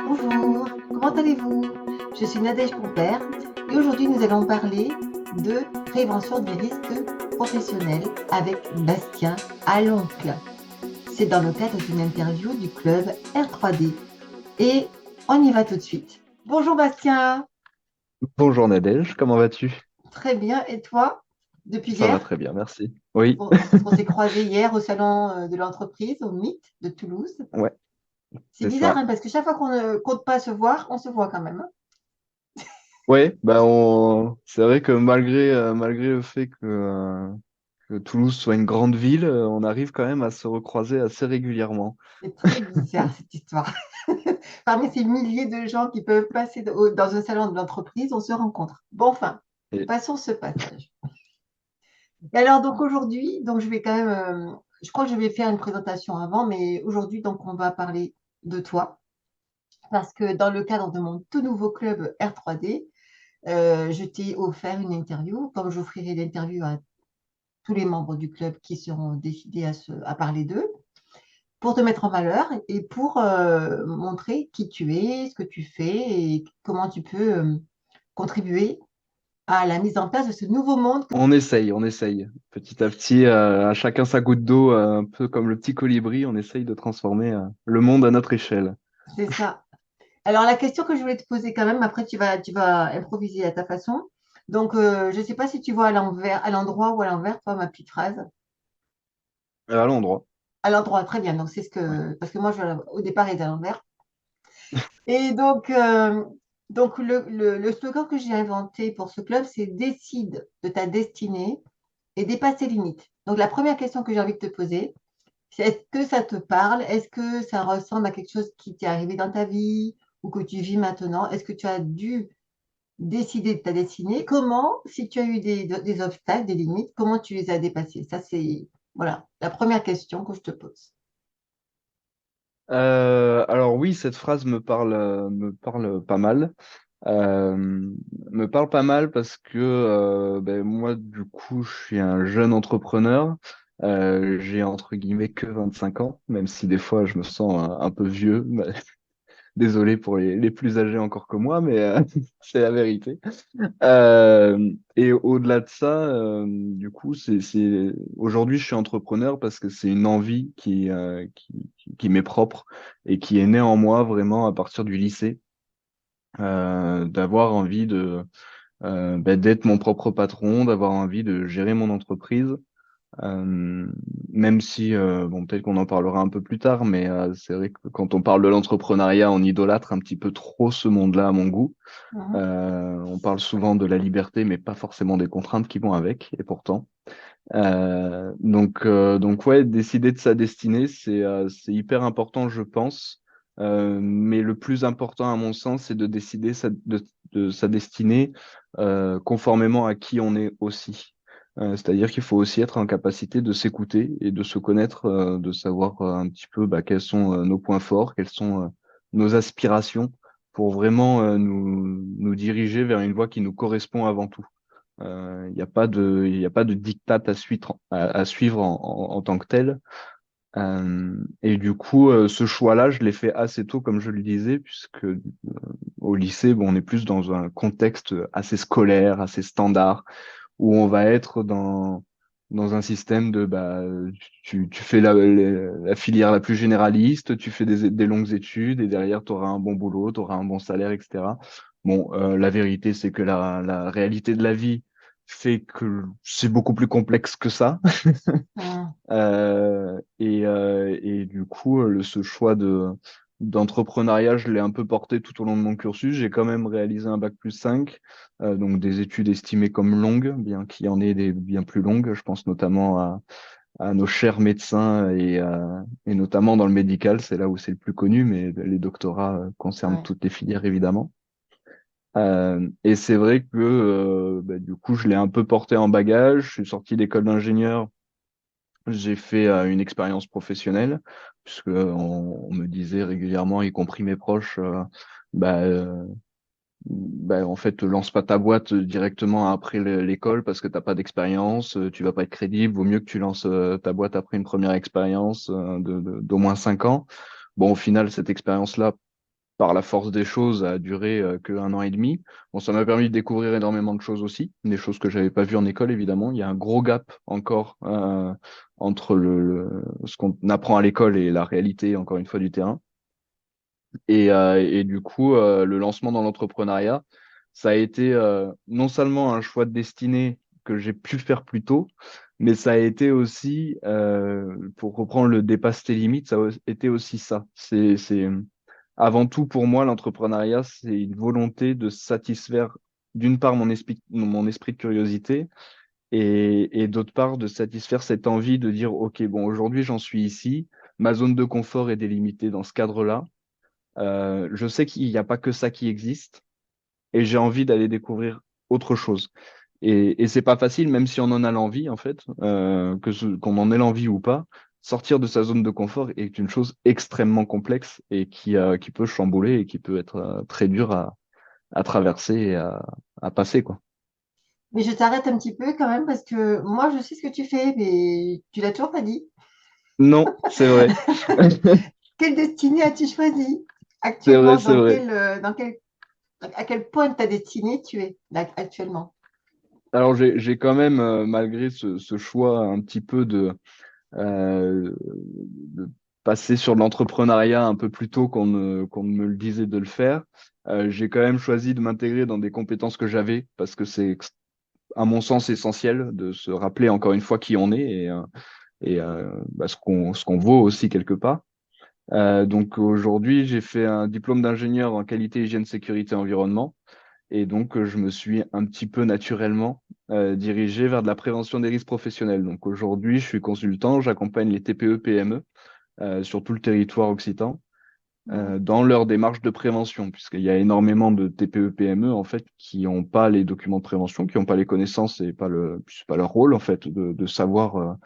Bonjour, comment allez-vous? Je suis Nadège Pompère et aujourd'hui nous allons parler de prévention des risques professionnels avec Bastien Aloncle. C'est dans le cadre d'une interview du club R3D et on y va tout de suite. Bonjour Bastien, Bonjour Nadège, comment vas-tu? très bien et toi? Depuis Ça va hier? très bien, merci. Oui, Parce qu'on s'est croisés hier au salon de l'entreprise au MIT de Toulouse. ouais, C'est c'est bizarre ça. hein, parce que chaque fois qu'on ne compte pas se voir, on se voit quand même, hein. Ouais, c'est vrai que malgré le fait que Toulouse soit une grande ville, on arrive quand même à se recroiser assez régulièrement. C'est très bizarre cette histoire. Parmi ces milliers de gens qui peuvent passer dans un salon de l'entreprise, on se rencontre. Bon, enfin, Et, passons ce passage. Et alors, donc aujourd'hui, donc je vais quand même, je crois que je vais faire une présentation avant, mais aujourd'hui, donc on va parler de toi, parce que dans le cadre de mon tout nouveau club R3D, je t'ai offert une interview, comme j'offrirai l'interview à tous les membres du club qui seront décidés à parler d'eux, pour te mettre en valeur et pour montrer qui tu es, ce que tu fais et comment tu peux contribuer à la mise en place de ce nouveau monde. on essaye. Petit à petit, à chacun sa goutte d'eau, un peu comme le petit colibri, on essaye de transformer le monde à notre échelle. C'est ça. Alors, la question que je voulais te poser quand même, après tu vas improviser à ta façon. Donc, je ne sais pas si tu vois à l'envers, à l'endroit ou à l'envers, toi, ma petite phrase. À l'endroit. À l'endroit, très bien. Donc, c'est ce Ouais. que, parce que moi, au départ, il est à l'envers. Et donc le slogan que j'ai inventé pour ce club, c'est décide de ta destinée et dépasse tes limites. Donc, la première question que j'ai envie de te poser, c'est est-ce que ça te parle? Est-ce que ça ressemble à quelque chose qui t'est arrivé dans ta vie ou que tu vis maintenant? Est-ce que tu as dû décider de ta destinée? Comment, si tu as eu des obstacles, des limites, comment tu les as dépassés? Ça, c'est voilà la première question que je te pose. Alors oui, cette phrase me parle pas mal. Euh, Me parle pas mal parce que ben, moi, du coup, je suis un jeune entrepreneur. J'ai entre guillemets que 25 ans, même si des fois je me sens un peu vieux. Désolé pour les plus âgés encore que moi, mais c'est la vérité. Et au-delà de ça, du coup, aujourd'hui, je suis entrepreneur parce que c'est une envie qui m'est propre et qui est née en moi vraiment à partir du lycée, d'avoir envie d'être mon propre patron, d'avoir envie de gérer mon entreprise. Euh, Même si, bon, peut-être qu'on en parlera un peu plus tard, mais c'est vrai que quand on parle de l'entrepreneuriat, on idolâtre un petit peu trop ce monde-là à mon goût. Mhm. On parle souvent de la liberté, mais pas forcément des contraintes qui vont avec, et pourtant. Donc ouais, décider de sa destinée, c'est hyper important, je pense. Mais le plus important, à mon sens, c'est de décider de sa destinée conformément à qui on est aussi. C'est-à-dire qu'il faut aussi être en capacité de s'écouter et de se connaître, de savoir un petit peu bah, quels sont nos points forts, quelles sont nos aspirations pour vraiment nous diriger vers une voie qui nous correspond avant tout. Il y a pas de diktat à suivre en tant que tel. Et du coup, ce choix-là, je l'ai fait assez tôt, comme je le disais, puisque au lycée, bon, on est plus dans un contexte assez scolaire, assez standard, où on va être dans un système de bah, tu fais la filière la plus généraliste, tu fais des longues études et derrière, tu auras un bon boulot, tu auras un bon salaire, etc. Bon, la vérité, c'est que la réalité de la vie fait que c'est beaucoup plus complexe que ça. Mhm. Et du coup, ce choix d'entrepreneuriat, je l'ai un peu porté tout au long de mon cursus. J'ai quand même réalisé un bac+5, donc des études estimées comme longues, bien qu'il y en ait des bien plus longues. Je pense notamment à nos chers médecins et notamment dans le médical, c'est là où c'est le plus connu, mais les doctorats concernent Ouais. toutes les filières évidemment. Et c'est vrai que bah, du coup, je l'ai un peu porté en bagage. Je suis sorti d'école d'ingénieur, j'ai fait une expérience professionnelle, puisque on me disait régulièrement, y compris mes proches, bah, en fait, lance pas ta boîte directement après l'école parce que t'as pas d'expérience, tu vas pas être crédible. Vaut mieux que tu lances ta boîte après une première expérience d'au moins 5 ans. Bon, au final, cette expérience-là, par la force des choses, a duré que 1 an et demi. Bon, ça m'a permis de découvrir énormément de choses aussi, des choses que j'avais pas vues en école, évidemment. Il y a un gros gap encore entre ce qu'on apprend à l'école et la réalité, encore une fois, du terrain. Et du coup, le lancement dans l'entrepreneuriat, ça a été non seulement un choix de destinée que j'ai pu faire plus tôt, mais ça a été aussi, pour reprendre le dépasse tes limites, ça a été aussi ça. Avant tout, pour moi, l'entrepreneuriat, c'est une volonté de satisfaire, d'une part, mon esprit de curiosité, et d'autre part, de satisfaire cette envie de dire, OK, bon, aujourd'hui, j'en suis ici, ma zone de confort est délimitée dans ce cadre-là. Je sais qu'il n'y a pas que ça qui existe et j'ai envie d'aller découvrir autre chose. Et c'est pas facile, même si on en a l'envie, en fait, qu'on en ait l'envie ou pas, sortir de sa zone de confort est une chose extrêmement complexe et qui peut chambouler et qui peut être très dur à traverser et à passer, quoi. Mais je t'arrête un petit peu quand même parce que moi, je sais ce que tu fais, mais tu l'as toujours pas dit. Non, c'est vrai. Quelle destinée as-tu choisi C'est vrai, actuellement? c'est vrai. À quel point de ta destinée tu es là, actuellement? Alors j'ai quand même, malgré ce choix un petit peu de passer sur l'entrepreneuriat un peu plus tôt qu'on ne me le disait de le faire. J'ai quand même choisi de m'intégrer dans des compétences que j'avais parce que c'est, à mon sens, essentiel de se rappeler encore une fois qui on est et ce qu'on vaut aussi quelque part. Donc aujourd'hui, j'ai fait un diplôme d'ingénieur en qualité, hygiène, sécurité, environnement. Et donc, je me suis un petit peu naturellement dirigé vers de la prévention des risques professionnels. Donc aujourd'hui, je suis consultant, j'accompagne les TPE-PME sur tout le territoire occitan Mhm. dans leur démarche de prévention, puisqu'il y a énormément de TPE-PME en fait qui n'ont pas les documents de prévention, qui n'ont pas les connaissances et c'est pas leur rôle en fait de savoir.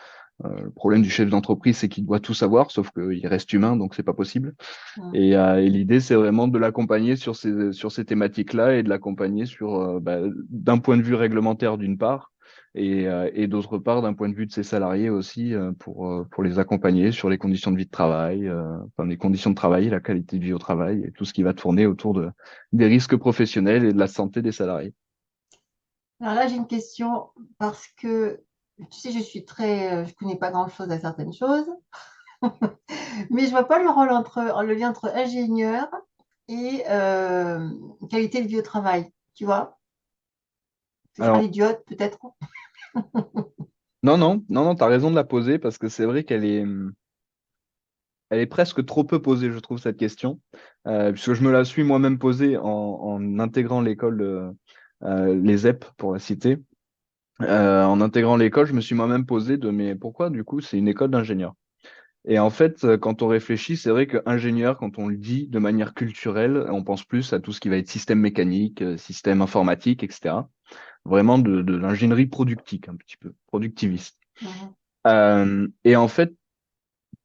Le problème du chef d'entreprise, c'est qu'il doit tout savoir, sauf qu'il reste humain, donc c'est pas possible. Mhm. Et l'idée, c'est vraiment de l'accompagner sur ces thématiques-là et de l'accompagner d'un point de vue réglementaire d'une part, et d'autre part d'un point de vue de ses salariés aussi, pour les accompagner sur les conditions de vie de travail, enfin les conditions de travail, la qualité de vie au travail et tout ce qui va tourner autour des risques professionnels et de la santé des salariés. Alors là, j'ai une question parce que tu sais, je connais pas grand-chose à certaines choses, mais je vois pas le lien entre ingénieur et qualité de vie au travail. Tu vois? Je serai Alors, l'idiote peut-être. non, tu as raison de la poser parce que c'est vrai elle est presque trop peu posée, je trouve, cette question, puisque je me la suis moi-même posée en intégrant l'école, les ZEP pour la citer. En intégrant l'école, je me suis moi-même posé mais pourquoi du coup c'est une école d'ingénieur? Et en fait, quand on réfléchit, c'est vrai que ingénieur, quand on le dit de manière culturelle, on pense plus à tout ce qui va être système mécanique, système informatique, etc. Vraiment de l'ingénierie productique, un petit peu, productiviste. Mhm. Et en fait,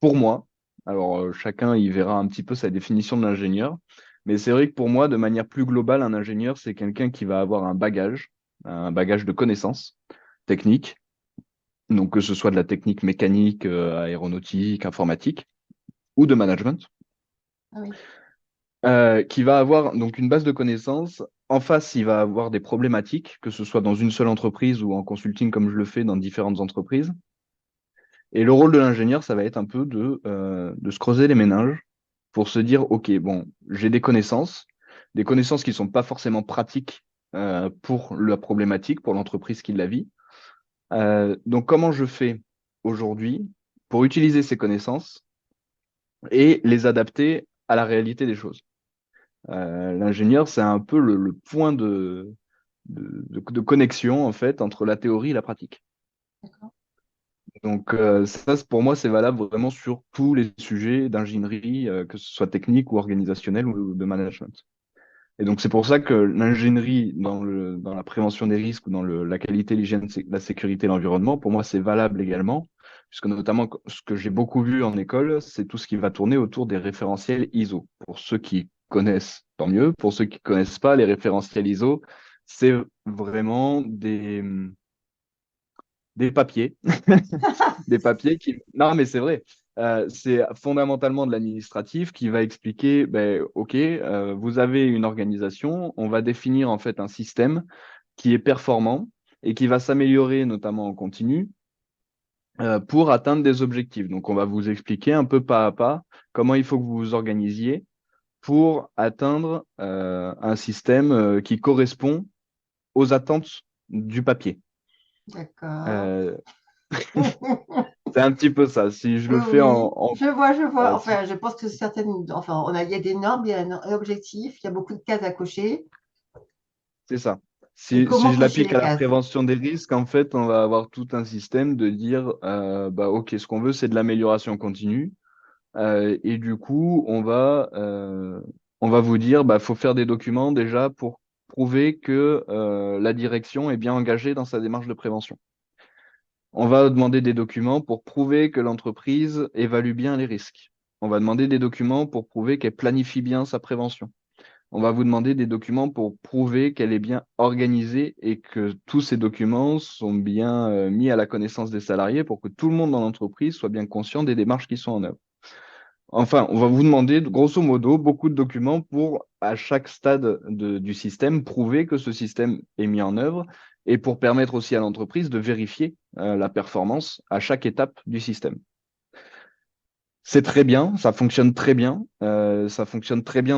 pour moi, alors chacun y verra un petit peu sa définition de l'ingénieur, mais c'est vrai que pour moi, de manière plus globale, un ingénieur, c'est quelqu'un qui va avoir un bagage de connaissances techniques, donc que ce soit de la technique mécanique, aéronautique, informatique, ou de management, Ah oui. qui va avoir donc une base de connaissances. En face, il va avoir des problématiques, que ce soit dans une seule entreprise ou en consulting comme je le fais dans différentes entreprises. Et le rôle de l'ingénieur, ça va être un peu de se creuser les méninges pour se dire, OK, bon, j'ai des connaissances qui ne sont pas forcément pratiques pour la problématique, pour l'entreprise qui la vit. Donc, comment je fais aujourd'hui pour utiliser ces connaissances et les adapter à la réalité des choses? L'ingénieur, c'est un peu le point de connexion, en fait, entre la théorie et la pratique. D'accord. Donc ça, pour moi, c'est valable vraiment sur tous les sujets d'ingénierie, que ce soit technique ou organisationnel ou de management. Et donc c'est pour ça que l'ingénierie dans la prévention des risques ou dans la qualité, l'hygiène, la sécurité et l'environnement, pour moi, c'est valable également, puisque notamment ce que j'ai beaucoup vu en école, c'est tout ce qui va tourner autour des référentiels ISO. Pour ceux qui connaissent, tant mieux. Pour ceux qui connaissent pas, les référentiels ISO, c'est vraiment des papiers, des papiers qui... Non, mais c'est vrai. C'est fondamentalement de l'administratif qui va expliquer, ben, OK, vous avez une organisation, on va définir en fait un système qui est performant et qui va s'améliorer notamment en continu pour atteindre des objectifs. Donc, on va vous expliquer un peu pas à pas comment il faut que vous vous organisiez pour atteindre un système qui correspond aux attentes du papier. D'accord. Euh, c'est un petit peu ça. Si je Oui, le fais oui, je vois, je vois. si- Enfin, je pense que certaines, enfin, il y a des normes, il y a un objectif, il y a beaucoup de cases à cocher. c'est ça. Et Si comment je cocher l'applique les à la cases? prévention des risques, en fait, on va avoir tout un système de dire, bah, OK, ce qu'on veut, c'est de l'amélioration continue. Et du coup, on va vous dire, bah, faut faire des documents déjà pour prouver que la direction est bien engagée dans sa démarche de prévention. On va demander des documents pour prouver que l'entreprise évalue bien les risques. On va demander des documents pour prouver qu'elle planifie bien sa prévention. On va vous demander des documents pour prouver qu'elle est bien organisée et que tous ces documents sont bien mis à la connaissance des salariés pour que tout le monde dans l'entreprise soit bien conscient des démarches qui sont en œuvre. Enfin, on va vous demander, grosso modo, beaucoup de documents pour, à chaque stade du système, prouver que ce système est mis en œuvre et pour permettre aussi à l'entreprise de vérifier la performance à chaque étape du système. C'est très bien, ça fonctionne très bien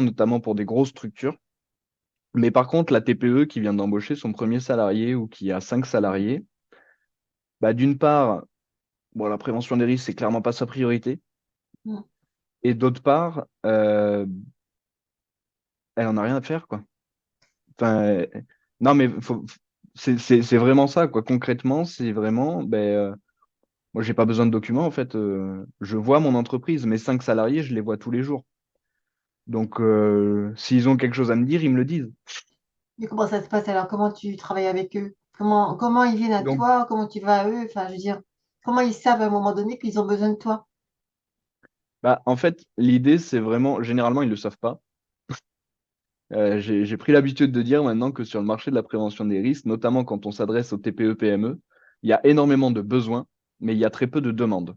notamment pour des grosses structures. Mais par contre, la TPE qui vient d'embaucher son premier salarié ou qui a 5 salariés, bah, d'une part, bon, la prévention des risques, c'est clairement pas sa priorité. Hmm. Et d'autre part, elle en a rien à faire, quoi. Enfin, non, mais c'est vraiment ça, quoi. Concrètement, c'est vraiment, ben, moi, j'ai pas besoin de documents, en fait. Je vois mon entreprise, mes 5 salariés, je les vois tous les jours. Donc, s'ils ont quelque chose à me dire, ils me le disent. Mais comment ça se passe alors? Comment tu travailles avec eux? Comment ils viennent à Donc, toi? Comment tu vas à eux? Enfin, je veux dire, comment ils savent à un moment donné qu'ils ont besoin de toi? bah, en fait, l'idée, c'est vraiment, généralement, ils le savent pas. J'ai pris l'habitude de dire maintenant que sur le marché de la prévention des risques, notamment quand on s'adresse aux TPE-PME, il y a énormément de besoins, mais il y a très peu de demandes.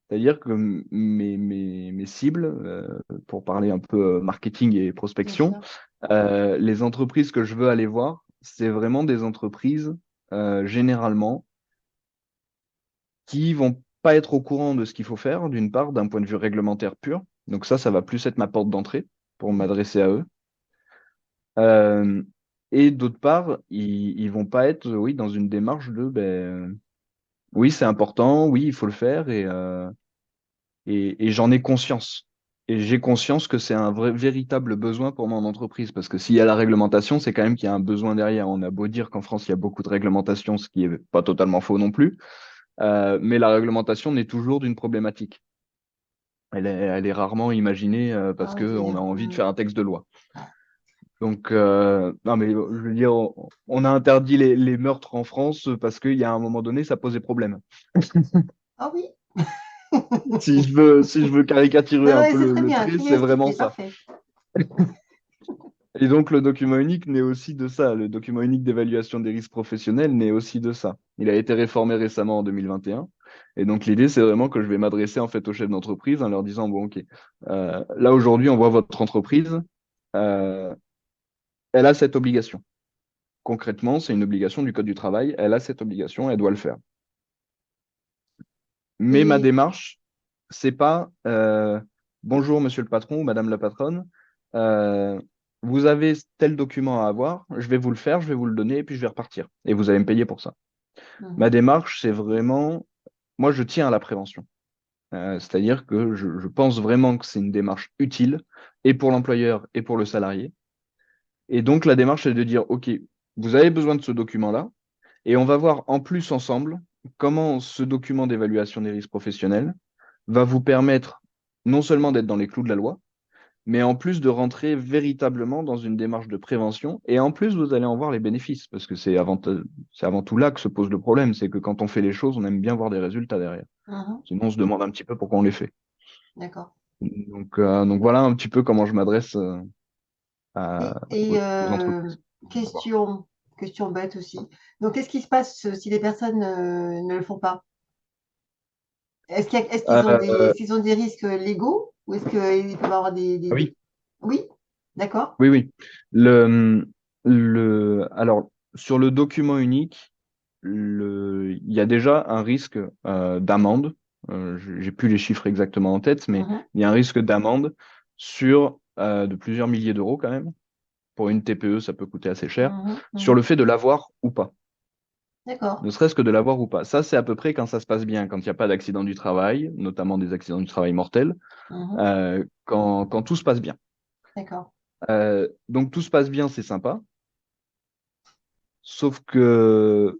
C'est-à-dire que mes cibles, pour parler un peu marketing et Bien prospection, sûr. les entreprises que je veux aller voir, c'est vraiment des entreprises, généralement, qui vont pas être au courant de ce qu'il faut faire, d'une part, d'un point de vue réglementaire pur. Donc ça va plus être ma porte d'entrée pour m'adresser à eux. Euh, et d'autre part, ils vont pas être, oui, dans une démarche de, ben, oui, c'est important, oui, il faut le faire et j'en ai conscience. Et j'ai conscience que c'est un vrai, véritable besoin pour mon entreprise. Parce que s'il y a la réglementation, c'est quand même qu'il y a un besoin derrière. On a beau dire qu'en France, il y a beaucoup de réglementation, ce qui est pas totalement faux non plus. Mais la réglementation n'est toujours d'une problématique. Elle est rarement imaginée parce Ah oui, qu'on a envie de hmm. faire un texte de loi. Donc, non, mais je veux dire, on a interdit les meurtres en France parce qu'il y a un moment donné, ça posait problème. Ah oui. Si je veux caricaturer Non, non, un mais peu c'est très le bien, trait, très bien c'est vraiment expliqué, ça. parfait. Et donc, le document unique naît aussi de ça. Le document unique d'évaluation des risques professionnels naît aussi de ça. Il a été réformé récemment en 2021. Et donc, l'idée, c'est vraiment que je vais m'adresser en fait aux chefs d'entreprise en leur disant, bon, OK, là, aujourd'hui, on voit votre entreprise, euh, elle a cette obligation. Concrètement, c'est une obligation du Code du travail. Elle a cette obligation, elle doit le faire. Mais ma Et démarche, c'est pas bonjour monsieur le patron ou madame la patronne, euh, vous avez tel document à avoir, je vais vous le faire, je vais vous le donner et puis je vais repartir. Et vous allez me payer pour ça. Ma mhm. démarche, c'est vraiment, moi je tiens à la prévention. C'est-à-dire que je pense vraiment que c'est une démarche utile et pour l'employeur et pour le salarié. Et donc la démarche, c'est de dire, OK, vous avez besoin de ce document-là. Et on va voir en plus ensemble comment ce document d'évaluation des risques professionnels va vous permettre non seulement d'être dans les clous de la loi, mais en plus de rentrer véritablement dans une démarche de prévention. Et en plus, vous allez en voir les bénéfices, parce que c'est avant tout là que se pose le problème, c'est que quand on fait les choses, on aime bien voir des résultats derrière. Mhm. Sinon, on se demande un petit peu pourquoi on les fait. D'accord. Donc voilà un petit peu comment je m'adresse Et aux entreprises. question, question bête aussi. Donc, qu'est-ce qui se passe si les personnes ne le font pas? Est-ce qu'ils ont Euh, s'ils ont des risques légaux ou est-ce qu'ils peuvent avoir oui, Oui, d'accord. oui, oui. Alors, sur le document unique, il y a déjà un risque d'amende. J'ai plus les chiffres exactement en tête, mais Mhm, il y a un risque d'amende sur de plusieurs milliers d'euros quand même. Pour une TPE, ça peut coûter assez cher, mhm, sur le mhm. fait de l'avoir ou pas. D'accord. Ne serait-ce que de l'avoir ou pas. Ça, c'est à peu près quand ça se passe bien, quand il n'y a pas d'accident du travail, notamment des accidents du travail mortels, Mhm, quand tout se passe bien. d'accord. Donc tout se passe bien, c'est sympa, sauf que,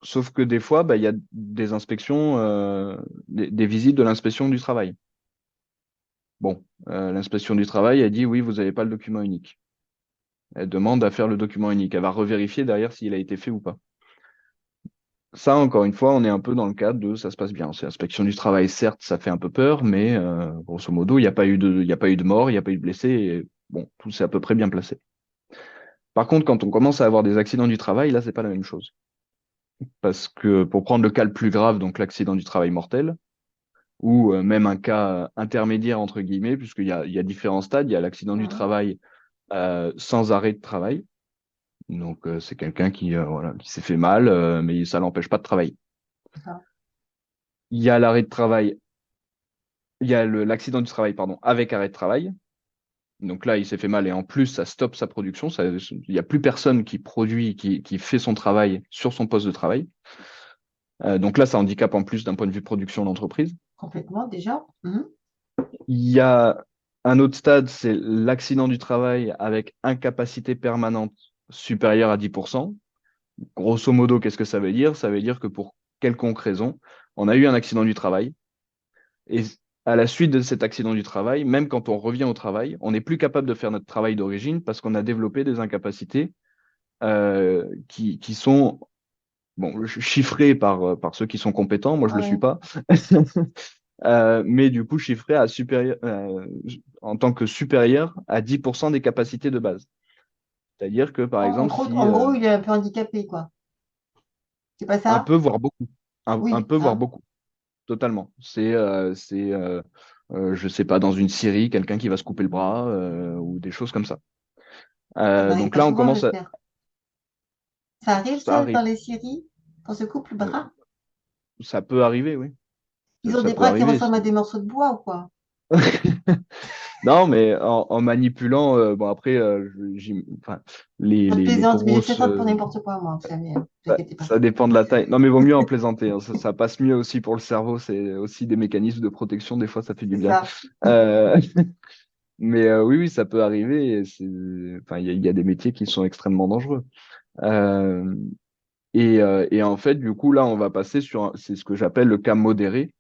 sauf que des fois, bah, il y a des inspections, des visites de l'inspection du travail. Bon, l'inspection du travail, elle dit oui, vous n'avez pas le document unique. Elle demande à faire le document unique. Elle va revérifier derrière s'il a été fait ou pas. Ça, encore une fois, on est un peu dans le cadre de ça se passe bien. C'est l'inspection du travail, certes, ça fait un peu peur, mais grosso modo, il n'y a pas eu de mort, il n'y a pas eu de blessés, et bon, tout s'est à peu près bien placé. Par contre, quand on commence à avoir des accidents du travail, là, c'est pas la même chose. Parce que pour prendre le cas le plus grave, donc l'accident du travail mortel, ou même un cas intermédiaire, entre guillemets, il y a différents stades. Il y a l'accident du Mhm, travail sans arrêt de travail. Donc, c'est quelqu'un voilà, qui s'est fait mal, mais ça l'empêche pas de travailler. d'accord. Il y a l'arrêt de travail Il y a l'accident du travail, pardon, avec arrêt de travail. Donc là, il s'est fait mal et en plus, ça stoppe sa production. Il n'y a plus personne qui produit, qui fait son travail sur son poste de travail. Donc là, ça handicape en plus d'un point de vue production l'entreprise. Complètement déjà. Mhm, Il y a un autre stade, c'est l'accident du travail avec incapacité permanente supérieure à 10%. Grosso modo, qu'est-ce que ça veut dire? Ça veut dire que pour quelconque raison, on a eu un accident du travail. Et à la suite de cet accident du travail, même quand on revient au travail, on n'est plus capable de faire notre travail d'origine parce qu'on a développé des incapacités qui sont bon, chiffrées par ceux qui sont compétents. Moi, je ne le suis ouais. pas. Mais du coup, chiffrées en tant que supérieur à 10% des capacités de base. C'est-à-dire que, par exemple, si En gros, il est un peu handicapé, quoi. C'est pas un ça? peu, voire beaucoup, un Oui, peu, voire hein. beaucoup, totalement. Je sais pas, dans une série, quelqu'un qui va se couper le bras ou des choses comme ça. Ça n'arrive Donc pas là, on souvent, commence à... j'espère. Ça arrive, Ça ça, dans arrive. les séries, qu'on se coupe le Euh, bras? Ça peut arriver, oui. Ils ont Ça des peut bras qui arriver. ressemblent à des morceaux de bois ou quoi? Non, mais en manipulant, bon après, enfin, Je les plaisante, mais je grosses, plaisante pour n'importe quoi, moi, vous savez, ne vous inquiétez pas. ça dépend de la taille. Non, mais vaut mieux en plaisanter, hein. Ça passe mieux aussi pour le cerveau. C'est aussi des mécanismes de protection. Des fois, ça fait du C'est bien. ça. Euh, mais oui, oui, ça peut arriver. Enfin, il y a des métiers qui sont extrêmement dangereux. Euh, et en fait, du coup, là, on va passer c'est ce que j'appelle le cas modéré,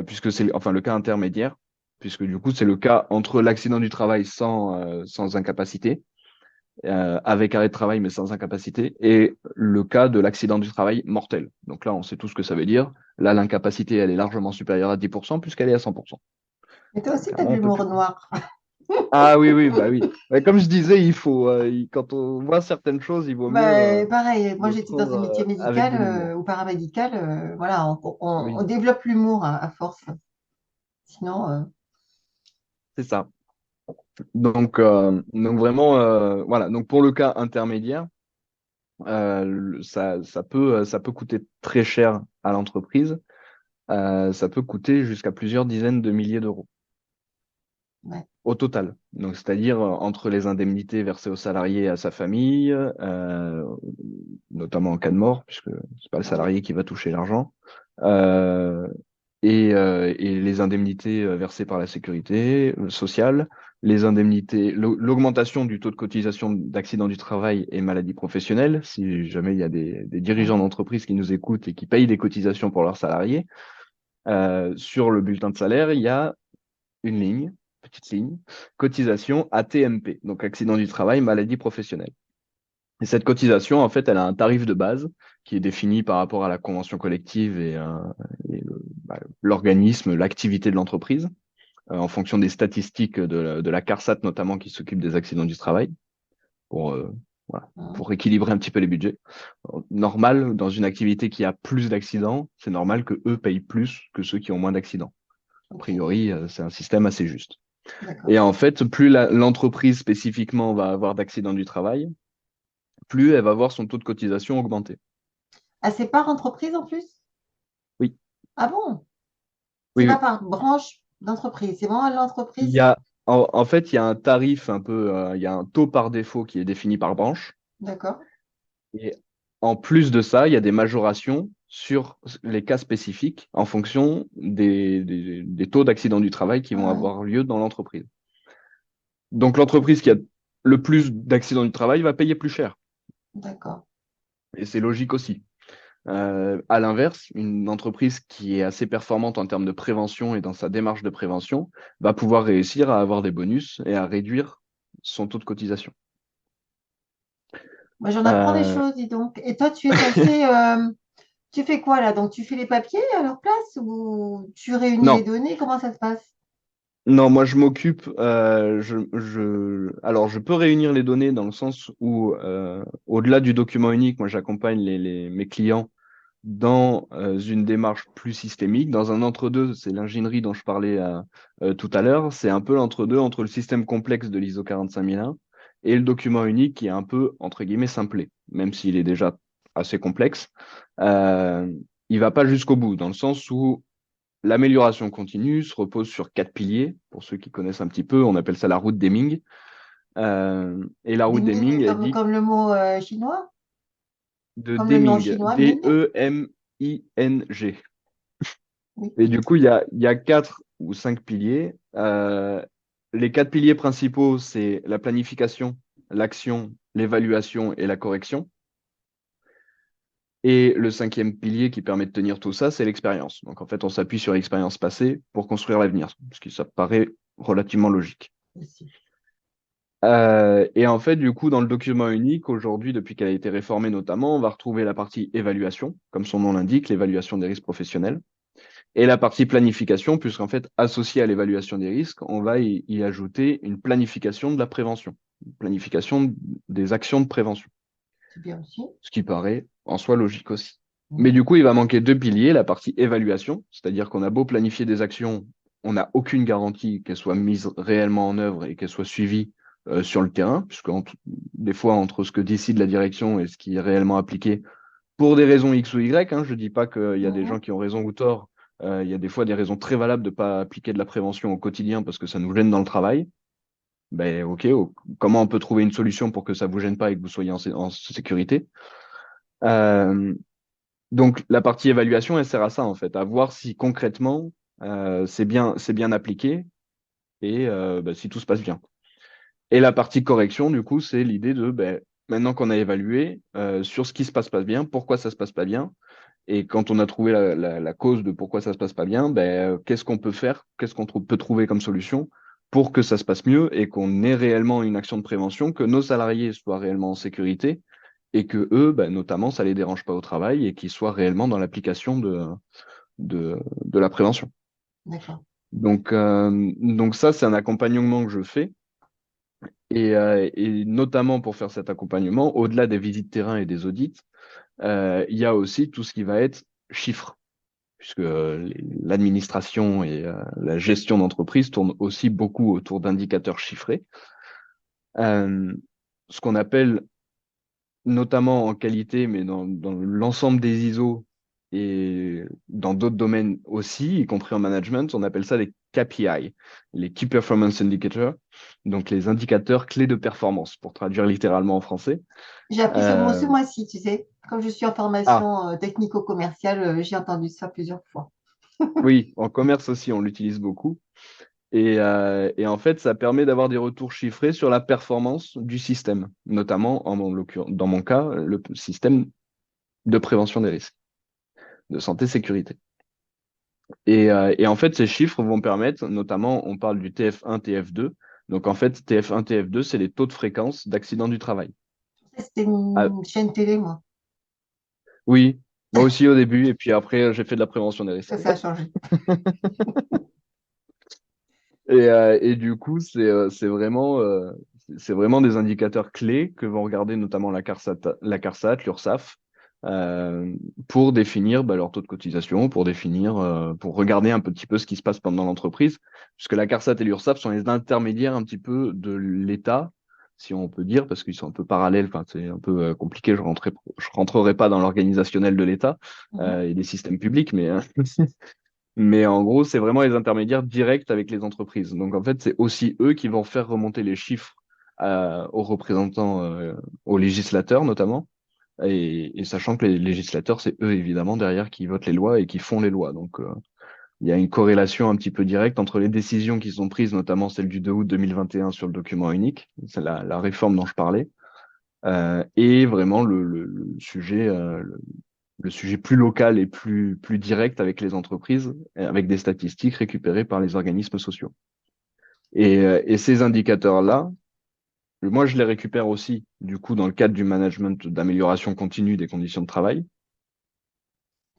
puisque enfin le cas intermédiaire, puisque du coup, c'est le cas entre l'accident du travail sans incapacité, avec arrêt de travail mais sans incapacité, et le cas de l'accident du travail mortel. Donc là, on sait tout ce que ça veut dire. Là, l'incapacité, elle est largement supérieure à 10% puisqu'elle est à 100%. Mais toi Donc aussi, t'as de clairement, on peut l'humour plus. noir. Ah oui, oui, bah oui. Ouais, comme je disais, quand on voit certaines choses, Bah, pareil, moi le j'étais dans prendre un métier avec médical de l'humour. ou paramédical, voilà, on Oui, développe l'humour à force. Sinon, c'est ça. Donc vraiment, voilà. Donc pour le cas intermédiaire, ça peut coûter très cher à l'entreprise. Ça peut coûter jusqu'à plusieurs dizaines de milliers d'euros ouais. au total. Donc c'est-à-dire entre les indemnités versées aux salariés et à sa famille, notamment en cas de mort, puisque c'est pas le Mhm. salarié qui va toucher l'argent. Euh, et les indemnités versées par la sécurité sociale, les indemnités, l'augmentation du taux de cotisation d'accident du travail et maladie professionnelle, si jamais il y a des dirigeants Mhm. d'entreprise qui nous écoutent et qui payent des cotisations pour leurs salariés, sur le bulletin de salaire, il y a une ligne, petite ligne, cotisation ATMP, donc accident du travail, maladie professionnelle. Et cette cotisation, en fait, elle a un tarif de base qui est défini par rapport à la convention collective et l'organisme, l'activité de l'entreprise, en fonction des statistiques de la CARSAT notamment qui s'occupe des accidents du travail, pour Voilà, Mhm. pour équilibrer un petit peu les budgets. Normal, dans une activité qui a plus d'accidents, c'est normal que eux payent plus que ceux qui ont moins d'accidents. A Ok, priori, c'est un système assez juste. d'accord. Et en fait, plus l'entreprise spécifiquement va avoir d'accidents du travail, plus elle va voir son taux de cotisation augmenter. Ah, c'est par entreprise en plus? Oui, Ah bon? C'est oui, pas oui. par branche d'entreprise, c'est vraiment Il l'entreprise? y a, en fait, il y a un tarif un peu, il y a un taux par défaut qui est défini par branche. D'accord. Et en plus de ça, il y a des majorations sur les cas spécifiques en fonction des taux d'accident du travail qui vont Ah ouais, avoir lieu dans l'entreprise. Donc l'entreprise qui a le plus d'accidents du travail va payer plus cher. d'accord. Et c'est logique aussi. À l'inverse, une entreprise qui est assez performante en termes de prévention et dans sa démarche de prévention va pouvoir réussir à avoir des bonus et à réduire son taux de cotisation. Moi, j'en apprends des Euh, choses, dis donc. Et toi, tu es censé, tu fais quoi là? Donc, tu fais les papiers à leur place ou tu réunis les non, données? Comment ça se passe? non, moi je m'occupe, alors je peux réunir les données dans le sens où, au-delà du document unique, moi j'accompagne mes clients dans une démarche plus systémique. Dans un entre-deux, c'est l'ingénierie dont je parlais tout à l'heure, c'est un peu l'entre-deux entre le système complexe de l'ISO 45001 et le document unique qui est un peu, entre guillemets, simplé, même s'il est déjà assez complexe. Euh, il va pas jusqu'au bout, dans le sens où l'amélioration continue se repose sur quatre piliers. Pour ceux qui connaissent un petit peu, on appelle ça la route d'Eming. Et la Des route ming d'Eming, elle comme, dit comme le mot chinois? de Comme le nom Deming, chinois, ming? Deming. Oui. Et du coup, il y a quatre ou cinq piliers. Les quatre piliers principaux, c'est la planification, l'action, l'évaluation et la correction. Et le cinquième pilier qui permet de tenir tout ça, c'est l'expérience. Donc en fait, on s'appuie sur l'expérience passée pour construire l'avenir, ce qui ça paraît relativement logique. Aussi. Et en fait, du coup, dans le document unique, aujourd'hui, depuis qu'elle a été réformée notamment, on va retrouver la partie évaluation, comme son nom l'indique, l'évaluation des risques professionnels, et la partie planification, puisqu'en fait, associée à l'évaluation des risques, on va y ajouter une planification de la prévention, une planification des actions de prévention, C'est bien aussi. ce qui paraît en soi logique aussi. Mais Mhm. du coup, il va manquer deux piliers, la partie évaluation, c'est-à-dire qu'on a beau planifier des actions, on n'a aucune garantie qu'elles soient mises réellement en œuvre et qu'elles soient suivies sur le terrain, puisque des fois, entre ce que décide la direction et ce qui est réellement appliqué, pour des raisons X ou Y, hein, je ne dis pas qu'il y a des gens Mhm. qui ont raison ou tort, il y a des fois des raisons très valables de ne pas appliquer de la prévention au quotidien parce que ça nous gêne dans le travail. Ben, ok, comment on peut trouver une solution pour que ça ne vous gêne pas et que vous soyez en sécurité? Euh, donc, la partie évaluation, elle sert à ça, en fait, à voir si concrètement, c'est bien appliqué et ben, si tout se passe bien. Et la partie correction, du coup, c'est l'idée de, ben, maintenant qu'on a évalué sur ce qui se passe pas bien, pourquoi ça se passe pas bien, et quand on a trouvé la cause de pourquoi ça se passe pas bien, ben, qu'est-ce qu'on peut faire, qu'est-ce qu'on peut trouver comme solution pour que ça se passe mieux et qu'on ait réellement une action de prévention, que nos salariés soient réellement en sécurité et que eux, ben, notamment, ça les dérange pas au travail et qu'ils soient réellement dans l'application de la prévention. D'accord. Donc ça, c'est un accompagnement que je fais. Et notamment pour faire cet accompagnement, au-delà des visites terrain et des audits, il y a aussi tout ce qui va être chiffres, puisque l'administration et la gestion d'entreprise tournent aussi beaucoup autour d'indicateurs chiffrés. Euh, Ce qu'on appelle notamment en qualité, mais dans l'ensemble des ISO et dans d'autres domaines aussi, y compris en management, on appelle ça les KPI, les Key Performance Indicators, donc les indicateurs clés de performance, pour traduire littéralement en français. J'ai appris ce mot ce Euh, mois-ci, tu sais. Comme je suis en ah, formation technico-commerciale, j'ai entendu ça plusieurs fois. oui, en commerce aussi, on l'utilise beaucoup. Et en fait, ça permet d'avoir des retours chiffrés sur la performance du système, notamment, dans mon cas, le système de prévention des risques, de santé-sécurité. Et en fait, ces chiffres vont permettre, notamment, on parle du TF1, TF2. Donc en fait, TF1, TF2, c'est les taux de fréquence d'accidents du travail. C'était Ah, une chaîne télé, moi. oui, moi aussi au début, et puis après, j'ai fait de la prévention des risques. Ça a changé. Et du coup, c'est vraiment, c'est vraiment des indicateurs clés que vont regarder notamment la CARSAT, l'URSSAF, pour définir leur taux de cotisation, pour regarder un petit peu ce qui se passe pendant l'entreprise, puisque la CARSAT et l'URSSAF sont les intermédiaires un petit peu de l'État, si on peut dire, parce qu'ils sont un peu parallèles, enfin, c'est un peu compliqué, je rentrerai pas dans l'organisationnel de l'État Mhm. et des systèmes publics, mais mais en gros, c'est vraiment les intermédiaires directs avec les entreprises. Donc, en fait, c'est aussi eux qui vont faire remonter les chiffres aux représentants, aux législateurs notamment. Et sachant que les législateurs, c'est eux, évidemment, derrière qui votent les lois et qui font les lois. Donc, il y a une corrélation un petit peu directe entre les décisions qui sont prises, notamment celle du 2 août 2021 sur le document unique, c'est la réforme dont je parlais, et vraiment le sujet, le sujet plus local et plus direct avec les entreprises, avec des statistiques récupérées par les organismes sociaux. Et ces indicateurs-là, moi, je les récupère aussi, du coup, dans le cadre du management d'amélioration continue des conditions de travail.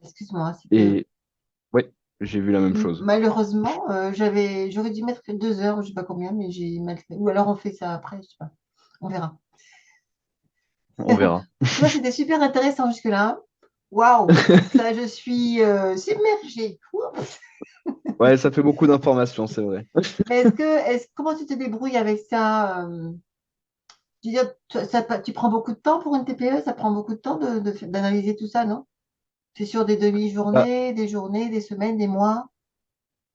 Excuse-moi, c'est que Et ouais, j'ai vu la même chose. malheureusement, j'aurais dû mettre que 2 heures, je sais pas combien, mais j'ai mal fait. Ou alors on fait ça après, je sais pas. On verra. On verra. Tu vois, c'était super intéressant jusque-là, hein. Waouh, ça, je suis submergée. Oups. Ouais, ça fait beaucoup d'informations, c'est vrai. Mais comment tu te débrouilles avec ça? Je veux dire, tu prends beaucoup de temps pour une TPE, ça prend beaucoup de temps d'analyser tout ça, non? C'est sur des Bah, demi-journées, des journées, des semaines, des mois.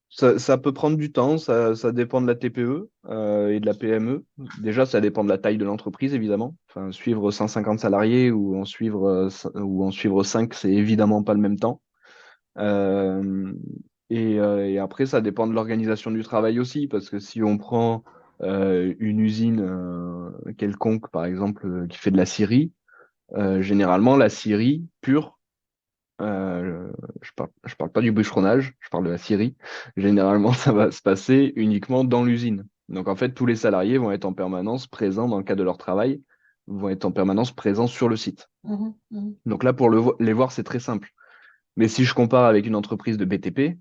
ça peut prendre du temps, ça dépend de la TPE et de la PME. Déjà, ça dépend de la taille de l'entreprise, évidemment. Enfin, suivre 150 salariés ou en suivre 5, c'est évidemment pas le même temps. Euh, et après, ça dépend de l'organisation du travail aussi, parce que si on prend une usine quelconque, par exemple, qui fait de la scierie, généralement, la scierie pure, je parle pas du bûcheronnage, je parle de la scierie. Généralement, ça va se passer uniquement dans l'usine. Donc, en fait, tous les salariés vont être en permanence présents dans le cadre de leur travail, vont être en permanence présents sur le site. Mhm, mhm. Donc là, pour les voir, c'est très simple. Mais si je compare avec une entreprise de BTP,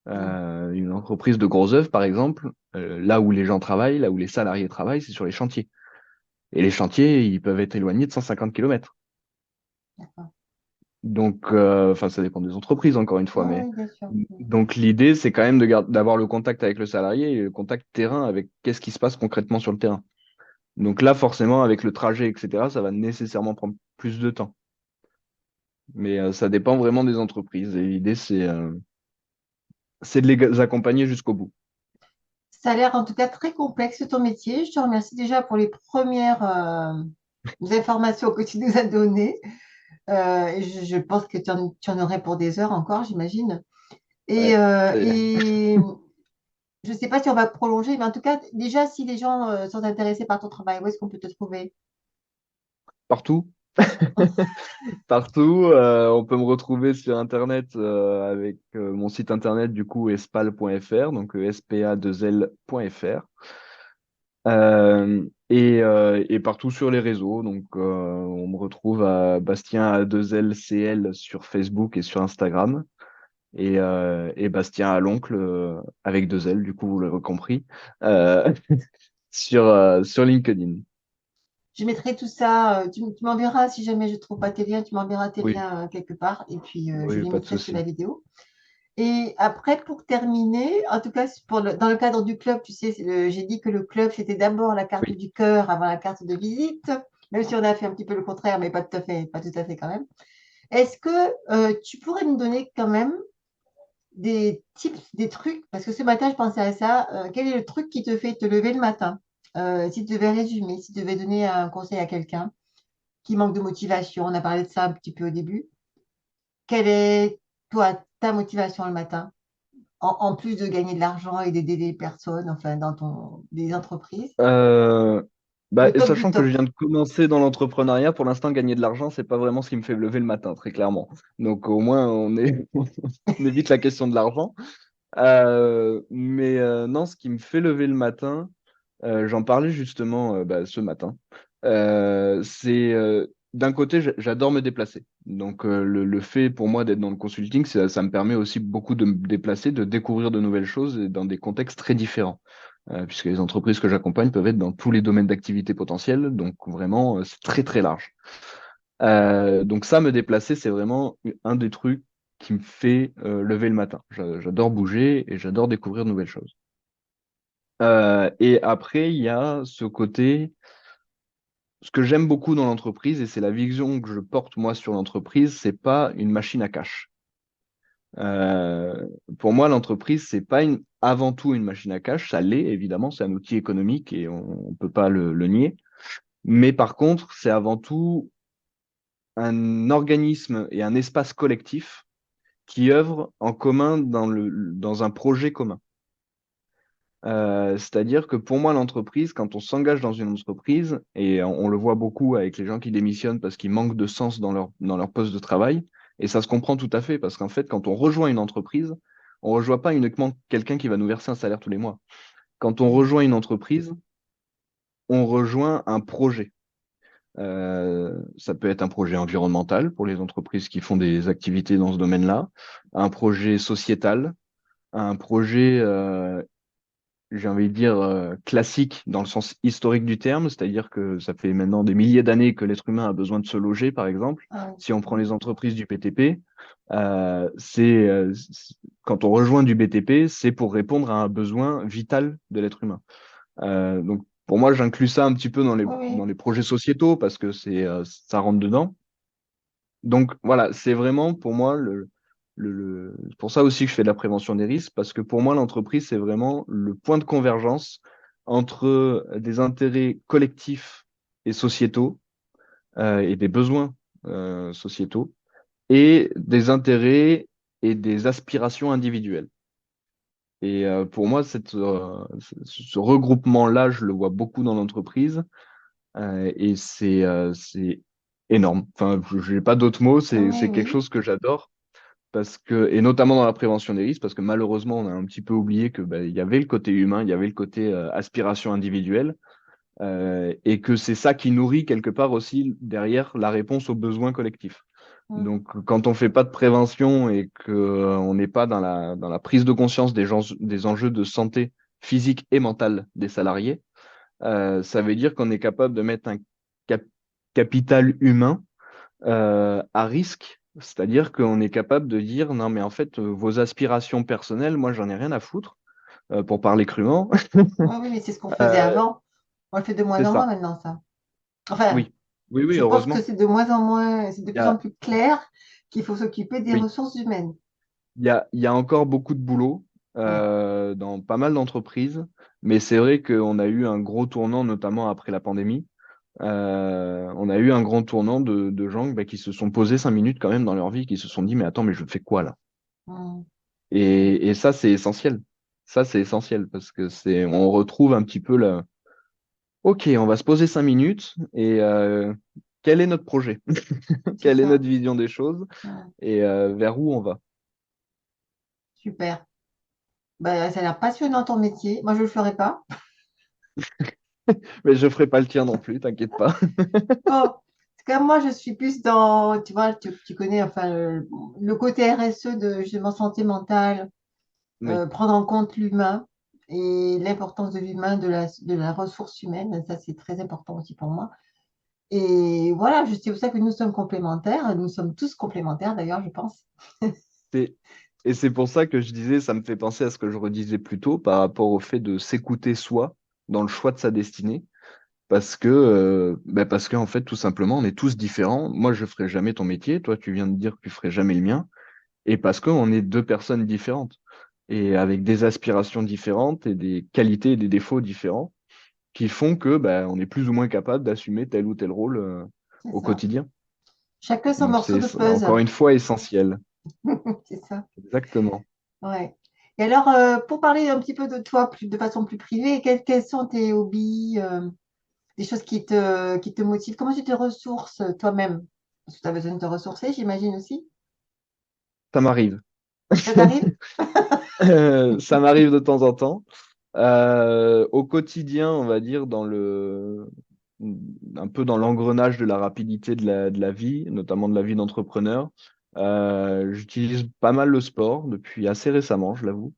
Non. une entreprise de gros œuvres, par exemple, là où les gens travaillent, là où les salariés travaillent, c'est sur les chantiers. Et les chantiers, ils peuvent être éloignés de 150 km. D'accord. Donc, enfin, ça dépend des entreprises, encore une fois, Oui, mais oui, bien sûr. Mhm. donc l'idée, c'est quand même d'avoir le contact avec le salarié et le contact terrain avec qu'est-ce qui se passe concrètement sur le terrain. Donc là, forcément, avec le trajet, etc., ça va nécessairement prendre plus de temps. Mais ça dépend vraiment des entreprises. Et l'idée, c'est de les accompagner jusqu'au bout. Ça a l'air en tout cas très complexe ton métier. Je te remercie déjà pour les premières informations que tu nous as données. Et je pense que tu en aurais pour des heures encore, j'imagine. Et, Ouais, euh, c'est et je ne sais pas si on va prolonger, mais en tout cas, déjà, si les gens sont intéressés par ton travail, où est-ce qu'on peut te trouver? partout. Partout. On peut me retrouver sur Internet avec mon site Internet, du coup, espal.fr, donc spa2l.fr. Et partout sur les réseaux. Donc, on me retrouve à Bastien A2LCL sur Facebook et sur Instagram. Et Bastien à l'oncle avec 2L, du coup, vous l'avez compris, euh, sur LinkedIn. Je mettrai tout ça. Tu m'enverras, si jamais je ne trouve pas tes liens, tu m'enverras tes Oui, liens quelque part. Et puis, je oui, les pas de mettrai sous la souci. vidéo. Et après, pour terminer, en tout cas, dans le cadre du club, tu sais, j'ai dit que le club, c'était d'abord la carte Oui. du cœur avant la carte de visite, même si on a fait un petit peu le contraire, mais pas tout à fait quand même. Est-ce que tu pourrais nous donner quand même des tips, des trucs, parce que ce matin, je pensais à ça, quel est le truc qui te fait te lever le matin? Si tu devais résumer, si tu devais donner un conseil à quelqu'un qui manque de motivation, on a parlé de ça un petit peu au début, quelle est, toi, ta motivation le matin? En plus de gagner de l'argent et d'aider des personnes, enfin, des entreprises. Euh, Le top du sachant que je top. viens de commencer dans l'entrepreneuriat, pour l'instant, gagner de l'argent, c'est pas vraiment ce qui me fait lever le matin, très clairement. Donc au moins, on évite la question de l'argent. Mais non, ce qui me fait lever le matin, j'en parlais justement ce matin. C'est d'un côté, j'adore me déplacer. Donc le fait pour moi d'être dans le consulting, ça me permet aussi beaucoup de me déplacer, de découvrir de nouvelles choses et dans des contextes très différents. puisque les entreprises que j'accompagne peuvent être dans tous les domaines d'activité potentiels, donc vraiment, c'est très très large. Donc ça, me déplacer, c'est vraiment un des trucs qui me fait lever le matin. J'adore bouger et j'adore découvrir de nouvelles choses. Et après, il y a ce côté, ce que j'aime beaucoup dans l'entreprise, et c'est la vision que je porte moi sur l'entreprise, c'est pas une machine à cash. Euh, pour moi, l'entreprise, c'est pas avant tout une machine à cash, ça l'est évidemment, c'est un outil économique et on peut pas le nier. Mais par contre, c'est avant tout un organisme et un espace collectif qui œuvrent en commun dans un projet commun. C'est-à-dire que pour moi, l'entreprise, quand on s'engage dans une entreprise, et on le voit beaucoup avec les gens qui démissionnent parce qu'ils manquent de sens dans leur poste de travail, et ça se comprend tout à fait, parce qu'en fait, quand on rejoint une entreprise, on ne rejoint pas uniquement quelqu'un qui va nous verser un salaire tous les mois. Quand on rejoint une entreprise, on rejoint un projet. Ça peut être un projet environnemental pour les entreprises qui font des activités dans ce domaine-là, un projet sociétal, un projet, j'ai envie de dire, classique dans le sens historique du terme, c'est-à-dire que ça fait maintenant des milliers d'années que l'être humain a besoin de se loger, par exemple. Ah Si on prend oui. les entreprises du BTP, quand on rejoint du BTP, c'est pour répondre à un besoin vital de l'être humain. Donc, pour moi, j'inclus ça un petit peu Oui, dans oui. les projets sociétaux parce que ça rentre dedans. Donc voilà, c'est vraiment pour moi c'est pour ça aussi que je fais de la prévention des risques, parce que pour moi, l'entreprise, c'est vraiment le point de convergence entre des intérêts collectifs et sociétaux et des besoins sociétaux et des intérêts et des aspirations individuelles. Et pour moi, ce regroupement-là, je le vois beaucoup dans l'entreprise et c'est énorme. Enfin, je n'ai pas d'autres mots, Oui, c'est quelque oui. chose que j'adore parce que, et notamment dans la prévention des risques, parce que malheureusement, on a un petit peu oublié que il y avait le côté humain, il y avait le côté aspiration individuelle, et que c'est ça qui nourrit quelque part aussi derrière la réponse aux besoins collectifs. Mm. Donc, quand on fait pas de prévention et que on n'est pas dans la prise de conscience des enjeux de santé physique et mentale des salariés, ça veut dire qu'on est capable de mettre un cap- capital humain à risque, c'est-à-dire qu'on est capable de dire non, mais en fait, vos aspirations personnelles, moi, j'en ai rien à foutre, pour parler crûment. Oui, oui, mais c'est ce qu'on faisait Euh, avant. On le fait de moins c'est en moins ça. maintenant, ça. Enfin, Oui, oui, oui, je pense que heureusement. c'est de moins en moins, c'est de Il y plus en a, plus clair qu'il faut s'occuper des oui, ressources humaines. il y a encore beaucoup de boulot Mm. dans pas mal d'entreprises, mais c'est vrai qu'on a eu un gros tournant, notamment après la pandémie. On a eu un grand tournant de gens bah, qui se sont posés 5 minutes quand même dans leur vie, qui se sont dit, mais attends, mais je fais quoi là? Mm. Et ça, c'est essentiel. Ça, c'est essentiel parce que on retrouve un petit peu la. Ok, on va se poser 5 minutes et quel est notre projet? C'est Quelle est ça. notre vision des choses Mm. et vers où on va? Super. Ben, ça a l'air passionnant ton métier. Moi, je ne le ferai pas. Mais je ferai pas le tien non plus, t'inquiète pas. Bon, comme moi, je suis plus dans, tu vois, tu connais enfin le côté RSE de justement santé mentale, Oui, prendre en compte l'humain et l'importance de l'humain, de la ressource humaine. Ça, c'est très important aussi pour moi. Et voilà, c'est pour ça que nous sommes complémentaires. Nous sommes tous complémentaires, d'ailleurs, je pense. c'est et c'est pour ça que je disais, ça me fait penser à ce que je redisais plus tôt par rapport au fait de s'écouter soi dans le choix de sa destinée. Parce qu'en fait, tout simplement, on est tous différents. Moi, je ferai jamais ton métier. Toi, tu viens de dire que tu ferais jamais le mien. Et parce qu'on est deux personnes différentes et avec des aspirations différentes et des qualités et des défauts différents qui font que on est plus ou moins capable d'assumer tel ou tel rôle C'est au ça. quotidien. Chacun son Donc morceau c'est de encore puzzle. une fois essentiel. C'est ça. Exactement. Ouais. Et alors, pour parler un petit peu de toi de façon plus privée, quels sont tes hobbies, des choses qui te motivent? Comment tu te ressources toi-même? Parce que tu as besoin de te ressourcer, j'imagine aussi. Ça m'arrive. Ça t'arrive? Ça m'arrive de temps en temps. Au quotidien, on va dire, un peu dans l'engrenage de la rapidité de la vie, notamment de la vie d'entrepreneur. J'utilise pas mal le sport depuis assez récemment, je l'avoue.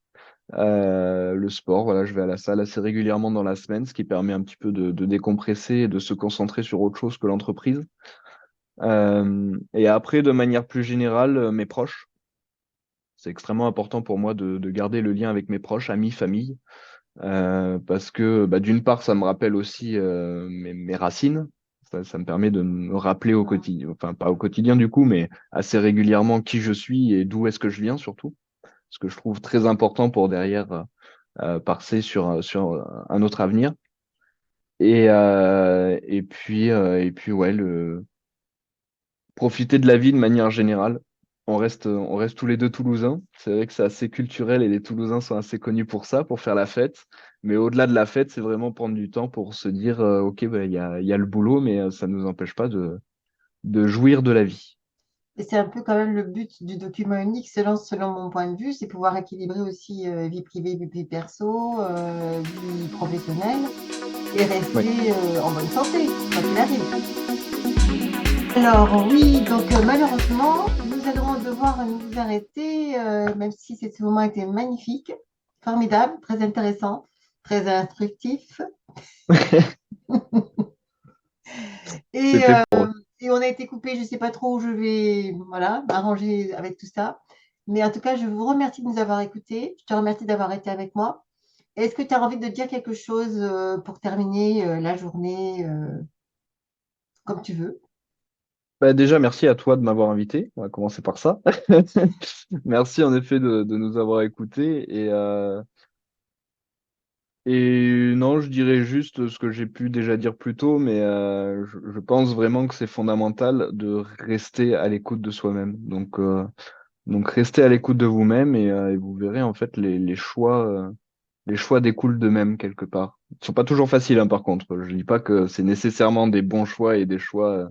Le sport, voilà, je vais à la salle assez régulièrement dans la semaine, ce qui permet un petit peu de décompresser et de se concentrer sur autre chose que l'entreprise. Et après, de manière plus générale, mes proches. C'est extrêmement important pour moi de garder le lien avec mes proches, amis, famille, parce que bah, d'une part, ça me rappelle aussi mes racines. Ça me permet de me rappeler au quotidien, enfin pas au quotidien du coup, mais assez régulièrement qui je suis et d'où est-ce que je viens surtout. Ce que je trouve très important pour derrière passer sur un autre avenir. Et puis ouais, profiter de la vie de manière générale. On reste tous les deux Toulousains. C'est vrai que c'est assez culturel et les Toulousains sont assez connus pour ça, pour faire la fête. Mais au-delà de la fête, c'est vraiment prendre du temps pour se dire, OK, bah, il y a le boulot, mais ça ne nous empêche pas de jouir de la vie. Et c'est un peu quand même le but du document unique, selon mon point de vue, c'est pouvoir équilibrer aussi vie privée, vie perso, vie professionnelle et Oui. rester en bonne santé, quoi qu'il arrive. Alors oui, donc malheureusement, nous allons devoir nous arrêter, même si ce moment était magnifique, formidable, très intéressant, très instructif. Et, C'était pour... et on a été coupé, je ne sais pas trop où je vais, voilà, m'arranger avec tout ça. Mais en tout cas, je vous remercie de nous avoir écoutés. Je te remercie d'avoir été avec moi. Est-ce que tu as envie de dire quelque chose pour terminer la journée comme tu veux? Bah, déjà, merci à toi de m'avoir invité. On va commencer par ça. Merci en effet de nous avoir écoutés. Et non, je dirais juste ce que j'ai pu déjà dire plus tôt, mais je pense vraiment que c'est fondamental de rester à l'écoute de soi-même. Donc restez à l'écoute de vous-même et vous verrez en fait les choix découlent d'eux-mêmes quelque part. Ils sont pas toujours faciles, hein, par contre. Je dis pas que c'est nécessairement des bons choix et des choix.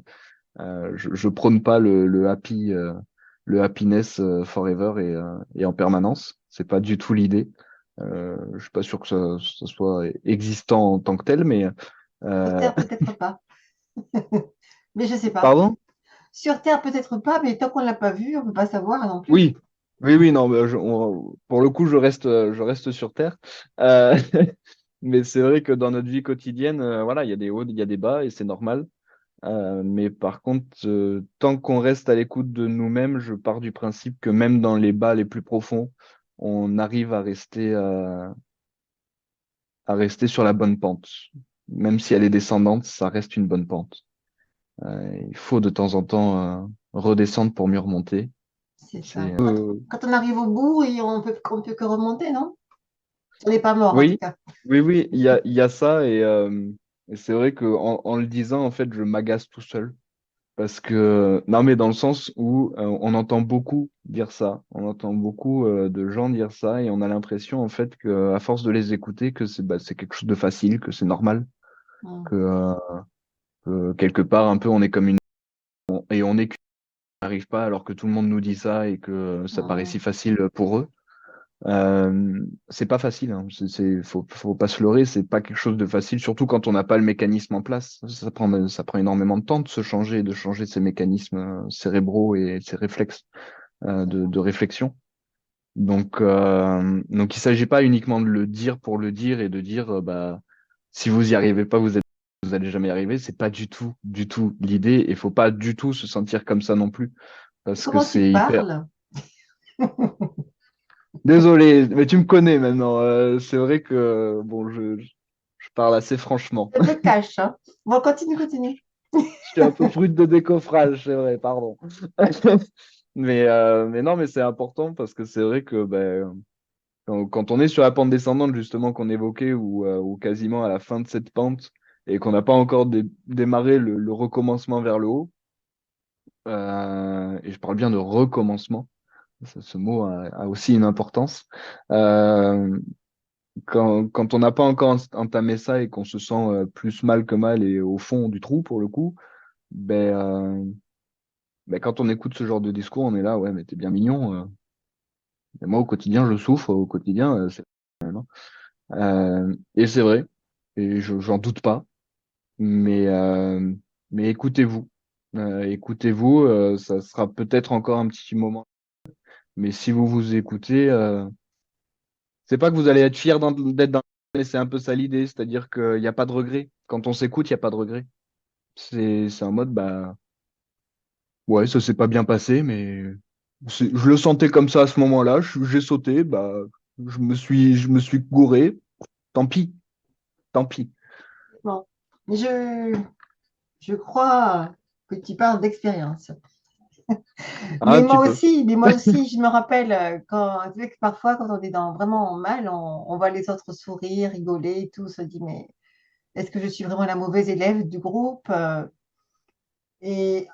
Je prône pas le happiness forever et en permanence. C'est pas du tout l'idée. Je suis pas sûr que ça soit existant en tant que tel, mais Sur euh, Terre, peut-être pas. Mais je ne sais pas. pardon? Sur Terre, peut-être pas, mais tant qu'on ne l'a pas vu, on ne peut pas savoir non plus. Oui, oui, non, mais pour le coup, je reste sur Terre. Euh, mais c'est vrai que dans notre vie quotidienne, voilà, il y a des hauts, il y a des bas et c'est normal. Mais par contre, tant qu'on reste à l'écoute de nous-mêmes, je pars du principe que même dans les bas les plus profonds, on arrive à rester sur la bonne pente. Même si elle est descendante, ça reste une bonne pente. Il faut de temps en temps redescendre pour mieux remonter. C'est ça. C'est Quand on arrive au bout, on peut que remonter, non? On n'est pas mort, en tout oui, cas. oui, il y a ça et c'est vrai que en le disant, en fait, je m'agace tout seul. Parce que, non, mais dans le sens où on entend beaucoup dire ça, on entend beaucoup de gens dire ça, et on a l'impression, en fait, que à force de les écouter, que c'est quelque chose de facile, que c'est normal, Mm. que quelque part, un peu, on est comme une... Et on est qu'on n'arrive pas alors que tout le monde nous dit ça et que ça paraît si Mm. facile pour eux. C'est pas facile, hein. Faut pas se leurrer, c'est pas quelque chose de facile, surtout quand on n'a pas le mécanisme en place. Ça prend énormément de temps de se changer, de changer ses mécanismes cérébraux et ses réflexes de réflexion. Donc il s'agit pas uniquement de le dire pour le dire et de dire bah si vous y arrivez pas, vous allez jamais y arriver. C'est pas du tout l'idée et faut pas du tout se sentir comme ça non plus parce que Comment tu c'est hyper. parles? Désolé, mais tu me connais maintenant. C'est vrai que bon, je parle assez franchement. Je te cache, hein. Bon, continue, continue. Je suis un peu brut de décoffrage, c'est vrai, pardon. Mais non, mais c'est important parce que c'est vrai que ben, quand on est sur la pente descendante, justement, qu'on évoquait, ou quasiment à la fin de cette pente, et qu'on n'a pas encore démarré le recommencement vers le haut, et je parle bien de recommencement, ce mot a aussi une importance. Euh, quand on n'a pas encore entamé ça et qu'on se sent plus mal que mal et au fond du trou, pour le coup, ben, quand on écoute ce genre de discours, on est là, ouais, mais t'es bien mignon. Et moi, au quotidien, je souffre. Au quotidien, c'est et c'est vrai, et j'en doute pas. Mais, euh, mais écoutez-vous. Écoutez-vous, ça sera peut-être encore un petit moment. Mais si vous vous écoutez, c'est pas que vous allez être fier d'être dans, mais c'est un peu ça l'idée, c'est-à-dire qu'il n'y a pas de regret. Quand on s'écoute, il n'y a pas de regret. C'est en mode, bah, ouais, ça s'est pas bien passé, mais je le sentais comme ça à ce moment-là. J'ai sauté, bah, je me suis gouré. Tant pis, tant pis. Bon. Je crois que tu parles d'expérience. Ah, un petit peu. Mais moi aussi, je me rappelle quand, tu sais que parfois, quand on est dans vraiment mal, on voit les autres sourire, rigoler et tout, on se dit, mais est-ce que je suis vraiment la mauvaise élève du groupe? Et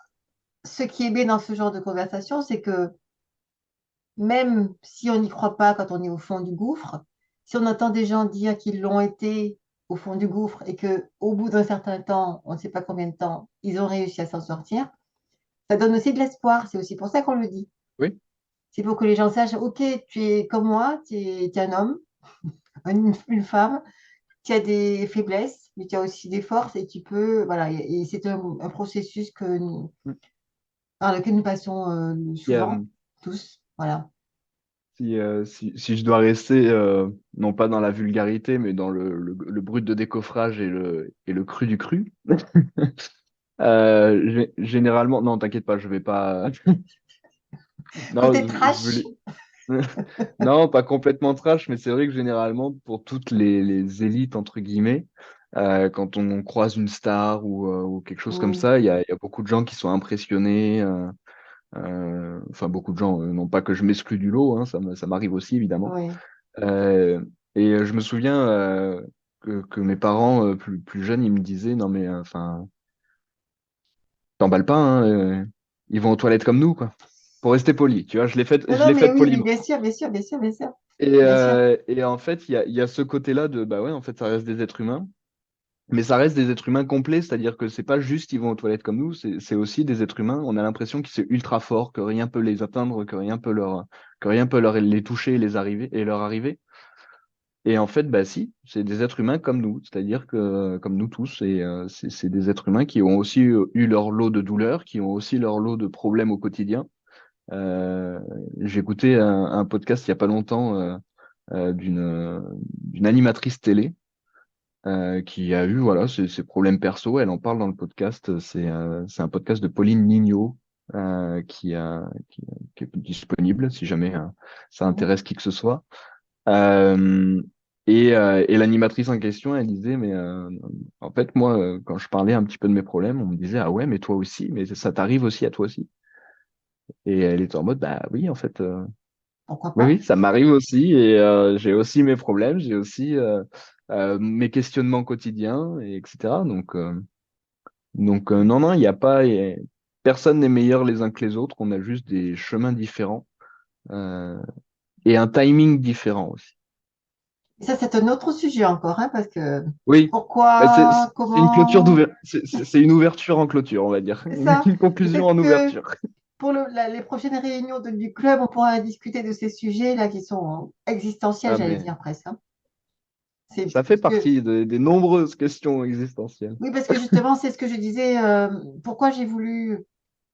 ce qui est bien dans ce genre de conversation, c'est que même si on n'y croit pas quand on est au fond du gouffre, si on entend des gens dire qu'ils l'ont été au fond du gouffre et que au bout d'un certain temps, on ne sait pas combien de temps, ils ont réussi à s'en sortir, ça donne aussi de l'espoir. C'est aussi pour ça qu'on le dit. Oui. C'est pour que les gens sachent, OK, tu es comme moi, tu es un homme, une femme, tu as des faiblesses, mais tu as aussi des forces et tu peux, voilà, et c'est un processus par lequel nous passons Il y a, souvent, tous, voilà. si je dois rester, non pas dans la vulgarité, mais dans le brut de décoffrage et le cru du cru, généralement, non, t'inquiète pas, je vais pas. Non, Côté je trash, voulais. Non, pas complètement trash, mais c'est vrai que généralement, pour toutes les élites, entre guillemets, quand on croise une star ou quelque chose comme oui, ça, il y a beaucoup de gens qui sont impressionnés. Enfin, beaucoup de gens, non pas que je m'exclus du lot, hein, ça m'arrive aussi, évidemment. oui. Euh, je me souviens que mes parents, plus jeunes, ils me disaient, non mais, enfin, t'emballes pas, hein, ils vont aux toilettes comme nous, quoi. Pour rester poli, tu vois, Non, je non, l'ai mais fait oui, oui, poliment. bien sûr, bien sûr, bien sûr, bien sûr, Et, bien sûr. euh, et en fait, il y a ce côté-là de, bah ouais, en fait, ça reste des êtres humains, mais ça reste des êtres humains complets, c'est-à-dire que c'est pas juste ils vont aux toilettes comme nous, c'est aussi des êtres humains. On a l'impression qu'ils sont ultra forts, que rien peut les atteindre, que rien peut les toucher et les arriver et leur arriver. Et en fait, bah si, c'est des êtres humains comme nous, c'est-à-dire que comme nous tous, et c'est des êtres humains qui ont aussi eu leur lot de douleurs, qui ont aussi leur lot de problèmes au quotidien. Euh, j'ai écouté un podcast il y a pas longtemps d'une animatrice télé qui a eu voilà ses problèmes perso. Elle en parle dans le podcast. C'est un podcast de Pauline Nigno qui est disponible si jamais ça Mhm. intéresse qui que ce soit. Euh, et l'animatrice en question, elle disait, mais en fait, moi, quand je parlais un petit peu de mes problèmes, on me disait, ah ouais, mais toi aussi, mais ça t'arrive aussi à toi aussi. Et elle était en mode, bah oui, en fait, Pourquoi oui, pas? oui, ça m'arrive aussi, et j'ai aussi mes problèmes, j'ai aussi mes questionnements quotidiens, etc. Donc non, non, il n'y a pas, personne n'est meilleur les uns que les autres, on a juste des chemins différents euh, et un timing différent aussi. Et ça, c'est un autre sujet encore, hein, parce que Oui, bah, pourquoi, c'est une clôture comment, d'ouverture, c'est une ouverture en clôture, on va dire. c'est Une, ça. une conclusion Peut-être en que ouverture. pour les prochaines réunions du club, on pourra discuter de ces sujets là qui sont existentiels, Ah, j'allais mais dire presque, hein. C'est ça fait parce que partie des nombreuses questions existentielles. oui, parce que justement, c'est ce que je disais. Pourquoi j'ai voulu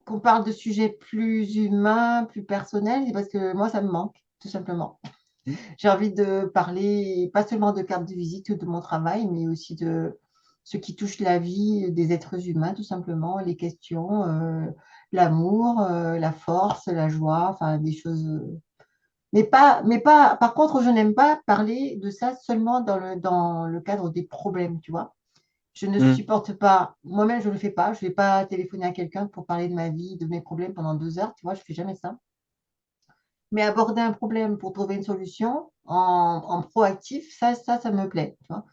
qu'on parle de sujets plus humains, plus personnels, c'est parce que moi, ça me manque, tout simplement. Hmm. J'ai envie de parler pas seulement de carte de visite ou de mon travail, mais aussi de ce qui touche la vie des êtres humains, tout simplement, les questions, l'amour, la force, la joie, enfin des choses. Par contre, je n'aime pas parler de ça seulement dans le cadre des problèmes, tu vois. Je ne Hmm. supporte pas, moi-même, je ne le fais pas. Je ne vais pas téléphoner à quelqu'un pour parler de ma vie, de mes problèmes pendant 2 heures, tu vois, je ne fais jamais ça. Mais aborder un problème pour trouver une solution en proactif, ça me plaît, tu vois.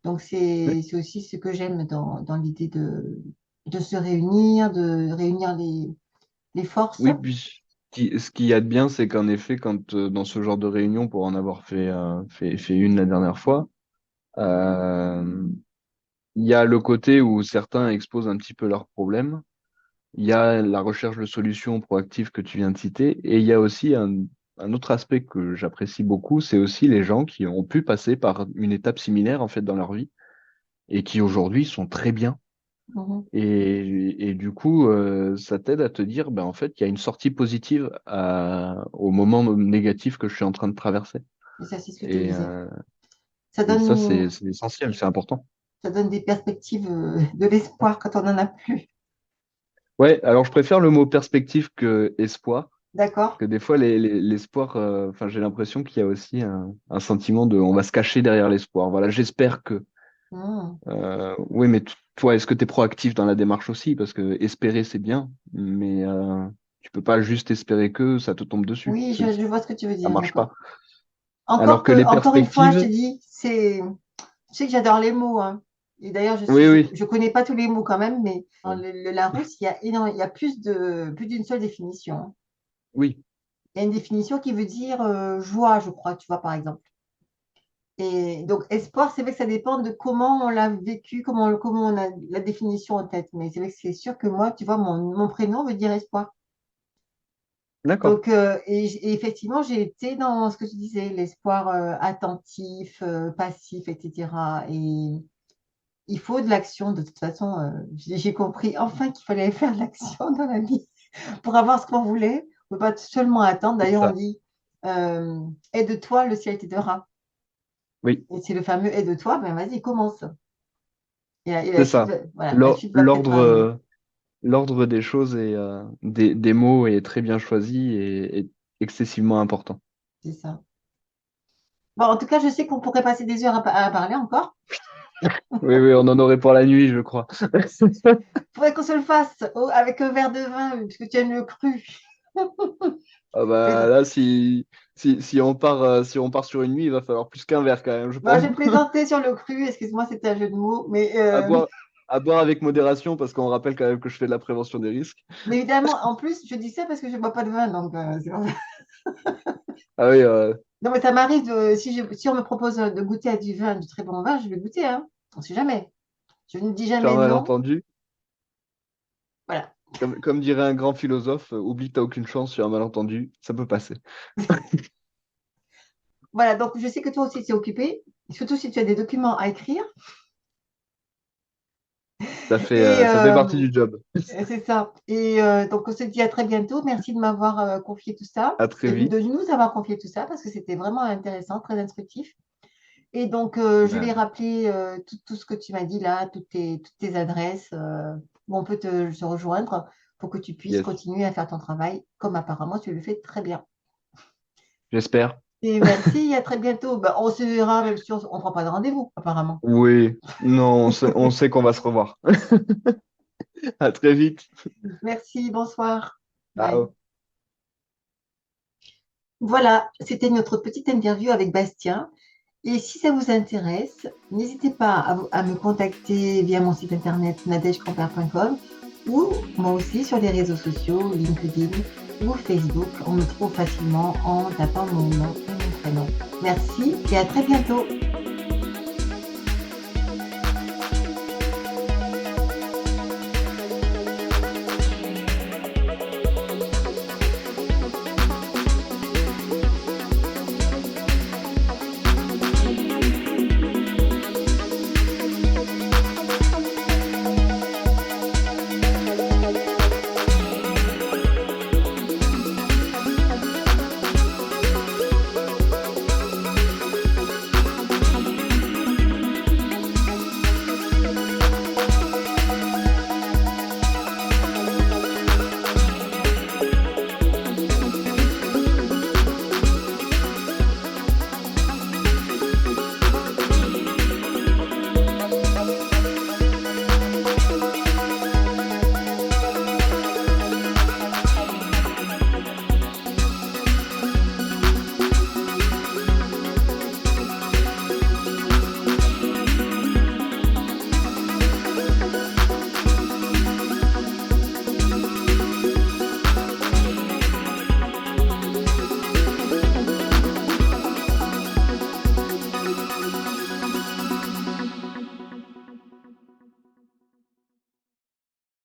Donc, Oui, c'est aussi ce que j'aime dans l'idée de se réunir, de réunir les forces. oui, puis ce qu'il y a de bien, c'est qu'en effet, quand dans ce genre de réunion, pour en avoir fait une la dernière fois, euh, il y a le côté où certains exposent un petit peu leurs problèmes. Il y a la recherche de solutions proactives que tu viens de citer, et il y a aussi un autre aspect que j'apprécie beaucoup, c'est aussi les gens qui ont pu passer par une étape similaire en fait dans leur vie et qui aujourd'hui sont très bien. Mhm. Et du coup, ça t'aide à te dire, ben, en fait, il y a une sortie positive au moment négatif que je suis en train de traverser. Et ça, c'est ce que tu Et, disais. euh, Ça et ça, donne, c'est essentiel, c'est important. ça donne des perspectives, de l'espoir quand on n'en a plus. Ouais, alors je préfère le mot perspective que espoir. D'accord? Que des fois, l'espoir, enfin, j'ai l'impression qu'il y a aussi un sentiment de on va se cacher derrière l'espoir. Voilà, j'espère que. Hmm. Oui, mais toi, est-ce que tu es proactif dans la démarche aussi? Parce que espérer, c'est bien, mais tu peux pas juste espérer que ça te tombe dessus. Oui, je vois ce que tu veux Ça dire, marche pas. d'accord. Alors que les Encore une fois, je te perspectives, dis, je sais que j'adore les mots, hein. Et d'ailleurs, oui, oui, je connais pas tous les mots quand même, mais dans le Larousse, il y a plus d'une seule définition, hein. oui, Il y a une définition qui veut dire joie, je crois, tu vois, par exemple. Et donc, espoir, c'est vrai que ça dépend de comment on l'a vécu, comment on a la définition en tête. Mais c'est vrai que c'est sûr que moi, tu vois, mon prénom veut dire espoir. d'accord, Donc, et effectivement, j'ai été dans ce que tu disais, l'espoir attentif, passif, etc. Et il faut de l'action, de toute façon. J'ai compris enfin qu'il fallait faire de l'action dans la vie pour avoir ce qu'on voulait. On ne peut pas seulement attendre. c'est D'ailleurs, on ça. dit aide-toi, le ciel t'aidera. Oui, Et c'est le fameux aide-toi, ben vas-y, commence. Et c'est la suite, ça. voilà, la suite va peut-être L'ordre, arriver. l'ordre des choses et des mots est très bien choisi et excessivement important. C'est ça. Bon, en tout cas, je sais qu'on pourrait passer des heures à parler encore. Oui, oui, on en aurait pour la nuit, je crois. Il faudrait qu'on se le fasse avec un verre de vin, puisque tu aimes le cru. Ah bah là, si on part sur une nuit, il va falloir plus qu'un verre quand même, je Bon, pense. j'ai plaisanté sur le cru, excuse-moi, c'était un jeu de mots, À boire, à boire avec modération, parce qu'on rappelle quand même que je fais de la prévention des risques. mais évidemment, en plus, je dis ça parce que je ne bois pas de vin, donc c'est pour ça. Ah oui, Non, mais ça m'arrive, si on me propose de goûter à du vin, du très bon vin, je vais goûter, hein. On ne sait jamais. Je ne dis sur un jamais non. malentendu, Voilà. comme dirait un grand philosophe, oublie que t'as aucune chance sur un malentendu, ça peut passer. Voilà, donc je sais que toi aussi tu es occupé, surtout si tu as des documents à écrire. Et Ça fait partie du job. c'est ça. Et donc on se dit à très bientôt. Merci de m'avoir confié tout ça À très et de vite. nous avoir confié tout ça parce que c'était vraiment intéressant, très instructif. Et donc, je vais Ben, rappeler tout ce que tu m'as dit là, toutes tes adresses où on peut se rejoindre pour que tu puisses yes, continuer à faire ton travail comme apparemment tu le fais très bien. j'espère. Et merci, à très bientôt. Ben, on se verra même si on ne prend pas de rendez-vous, apparemment. Oui, non, on sait qu'on va se revoir. À très vite. Merci, bonsoir. Bye. Ciao. Voilà, c'était notre petite interview avec Bastien. Et si ça vous intéresse, n'hésitez pas à me contacter via mon site internet nadègecampère.com ou moi aussi sur les réseaux sociaux, LinkedIn ou Facebook. On me trouve facilement en tapant mon nom et mon prénom. Merci et à très bientôt.